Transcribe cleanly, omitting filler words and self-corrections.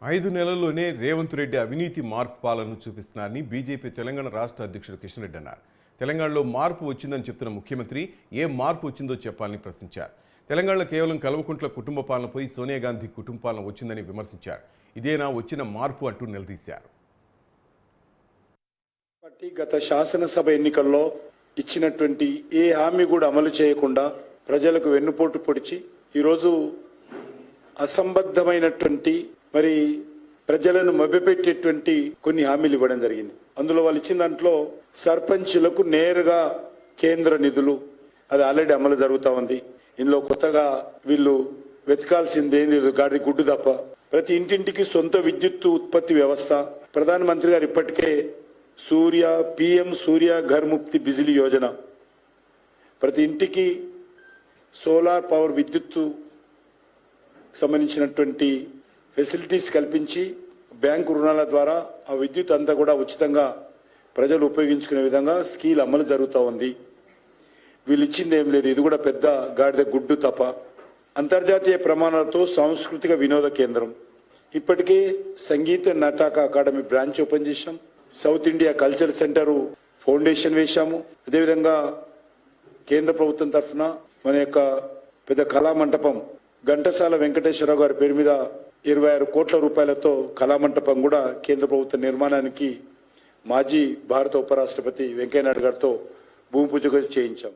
5 నెలల్లోనే రేవంత్ రెడ్డి అవినీతి మార్పు పాలనను చూపిస్తున్నారని బీజేపీ తెలంగాణ రాష్ట్ర అధ్యక్షుడు కిషన్ రెడ్డి అన్నారు. తెలంగాణలో మార్పు వచ్చిందని చెప్తున్న ముఖ్యమంత్రి ఏ మార్పు వచ్చిందో చెప్పాలని ప్రశ్నించారు. తెలంగాణలో కేవలం కల్వకుంట్ల కుటుంబ పాలనపై సోనియా గాంధీ కుటుంబ పాలన వచ్చిందని విమర్శించారు. ఇదేనా వచ్చిన మార్పు అంటూ నిలదీశారు. గత శాసనసభ ఎన్నికల్లో ఇచ్చినటువంటి ఏ హామీ కూడా అమలు చేయకుండా ప్రజలకు వెన్నుపోటు పొడిచి ఈరోజు అసంబద్ధమైనటువంటి మరి ప్రజలను మభ్యపెట్టేటువంటి కొన్ని హామీలు ఇవ్వడం జరిగింది. అందులో వాళ్ళు ఇచ్చిన దాంట్లో సర్పంచులకు నేరుగా కేంద్ర నిధులు అది ఆల్రెడీ అమలు జరుగుతూ ఉంది. ఇందులో కొత్తగా వీళ్ళు వెతకాల్సింది ఏం లేదు, గాడి గుడ్డు తప్ప. ప్రతి ఇంటింటికి సొంత విద్యుత్ ఉత్పత్తి వ్యవస్థ. ప్రధానమంత్రి గారు ఇప్పటికే పిఎం సూర్య ఘర్ ముక్తి బిజిలీ యోజన, ప్రతి ఇంటికి సోలార్ పవర్ విద్యుత్తు సంబంధించినటువంటి ఫెసిలిటీస్ కల్పించి బ్యాంకు రుణాల ద్వారా ఆ విద్యుత్ అంతా కూడా ఉచితంగా ప్రజలు ఉపయోగించుకునే విధంగా స్కీమ్ అమలు జరుగుతూ ఉంది. వీళ్ళు ఇచ్చింది ఏం లేదు, ఇది కూడా పెద్ద గాడిద గుడ్డు తప్ప. అంతర్జాతీయ ప్రమాణాలతో సాంస్కృతిక వినోద కేంద్రం, ఇప్పటికే Sangeet Natak academy branch open చేశాం. South India culture centre foundation వేశాము. అదేవిధంగా కేంద్ర ప్రభుత్వం తరఫున మన యొక్క పెద్ద కళామంటపం ఘంటసాల వెంకటేశ్వరరావు గారి పేరు మీద 26 కోట్ల రూపాయలతో కళామంటపం కూడా కేంద్ర ప్రభుత్వ నిర్మాణానికి మాజీ భారత ఉపరాష్ట్రపతి వెంకయ్యనాయుడు గారితో భూమి పూజ చేయించాం.